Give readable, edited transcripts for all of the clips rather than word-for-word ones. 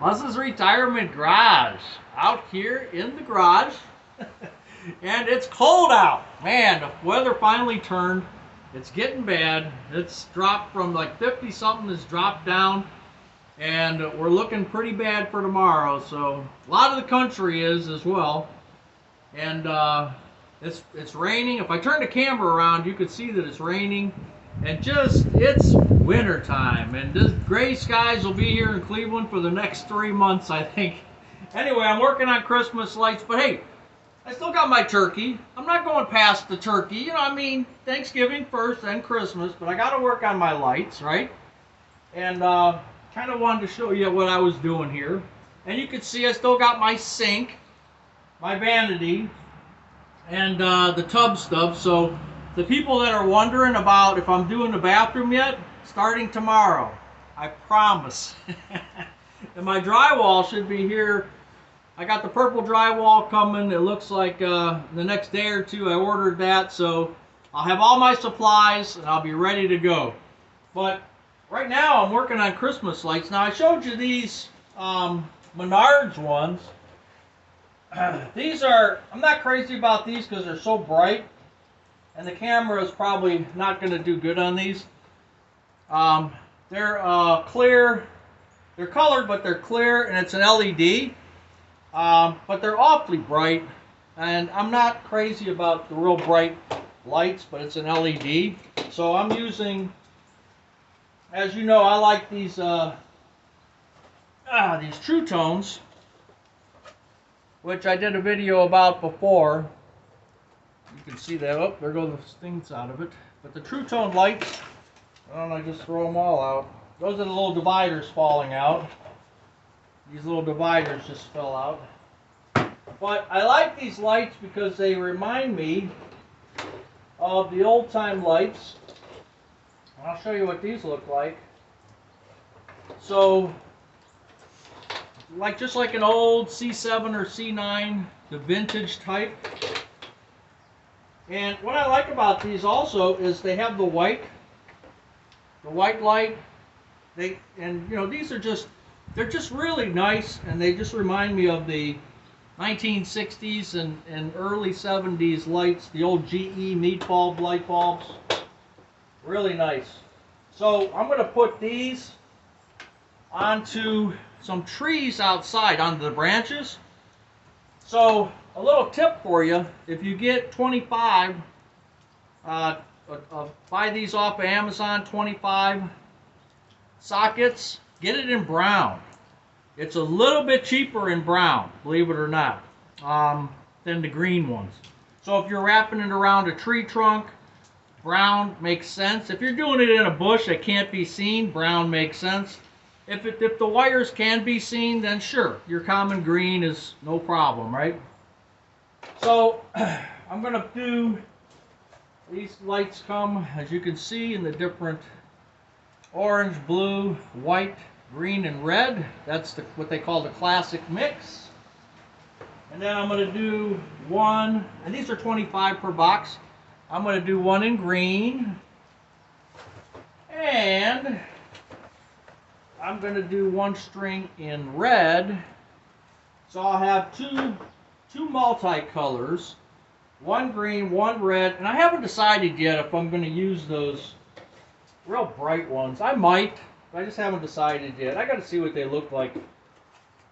Buzz's Retirement Garage, out here in the garage. And it's cold out. Man, the weather finally turned. It's getting bad. It's dropped from like 50 something, it's dropped down. And we're looking pretty bad for tomorrow. So a lot of the country is as well. And it's raining. If I turn the camera around, you can see that it's raining. And it's winter time. And this gray skies will be here in Cleveland for the next 3 months, I think. Anyway, I'm working on Christmas lights. But hey, I still got my turkey. I'm not going past the turkey. You know, I mean, Thanksgiving first, then Christmas. But I got to work on my lights, right? And kind of wanted to show you what I was doing here. And you can see I still got my sink, my vanity, and the tub stuff. So the people that are wondering about if I'm doing the bathroom yet, starting tomorrow, I promise. And my drywall should be here. I got the purple drywall coming. It looks like the next day or two I ordered that. So I'll have all my supplies and I'll be ready to go. But right now I'm working on Christmas lights. Now I showed you these Menards ones. These are, I'm not crazy about these because they're so bright. And the camera is probably not going to do good on these. They're clear. They're colored, but they're clear, and it's an LED. But they're awfully bright, and I'm not crazy about the real bright lights, but it's an LED. So I'm using, as you know, I like these True Tones, which I did a video about before. You can see that. Oh, there go the stings out of it. But the True Tone lights, why don't I just throw them all out? Those are the little dividers falling out. These little dividers just fell out. But I like these lights because they remind me of the old time lights. And I'll show you what these look like. So, just like an old C7 or C9, the vintage type. And what I like about these also is they have the white light. And you know, these are they're just really nice, and they just remind me of the 1960s and early 70s lights, the old GE meat bulb light bulbs. Really nice. So I'm going to put these onto some trees outside, onto the branches. So a little tip for you, if you get 25, buy these off of Amazon, 25 sockets, get it in brown. It's a little bit cheaper in brown, believe it or not, than the green ones. So if you're wrapping it around a tree trunk, brown makes sense. If you're doing it in a bush that can't be seen, brown makes sense. If the wires can be seen, then sure, your common green is no problem, right? So I'm going to do, these lights come, as you can see, in the different orange, blue, white, green, and red. That's what they call the classic mix. And then I'm going to do one, and these are 25 per box. I'm going to do one in green, and I'm going to do one string in red. So I'll have two multi-colors, one green, one red, and I haven't decided yet if I'm going to use those real bright ones. I might, but I just haven't decided yet. I got to see what they look like.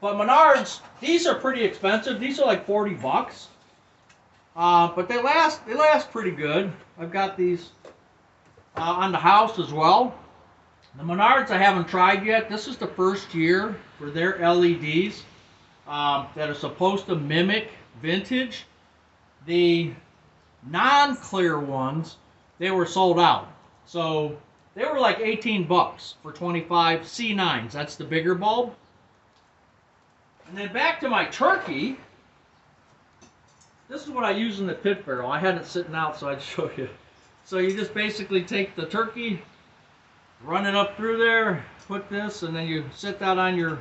But Menards, these are pretty expensive. These are like 40 bucks. But they last pretty good. I've got these on the house as well. The Menards I haven't tried yet. This is the first year for their LEDs that are supposed to mimic vintage. The non-clear ones, they were sold out. So they were like 18 bucks for 25 C9s. That's the bigger bulb. And then back to my turkey. This is what I use in the pit barrel. I had it sitting out so I'd show you. So you just basically take the turkey, run it up through there, put this, and then you set that on your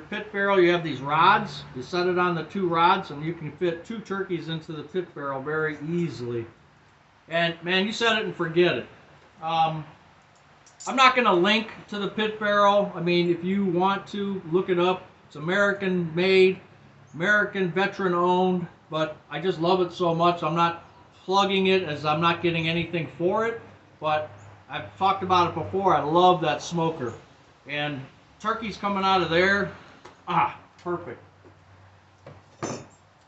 pit barrel. You have these rods. You set it on the two rods, and you can fit 2 turkeys into the pit barrel very easily. And man, you set it and forget it. I'm not going to link to the pit barrel. I mean, if you want to, look it up. It's American made, American veteran owned, but I just love it so much. I'm not plugging it as I'm not getting anything for it, but I've talked about it before. I love that smoker. And turkey's coming out of there. Ah, perfect.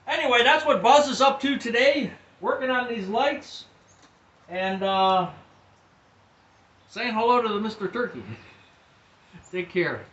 Anyway, that's what Buzz is up to today. Working on these lights. And saying hello to the Mr. Turkey. Take care.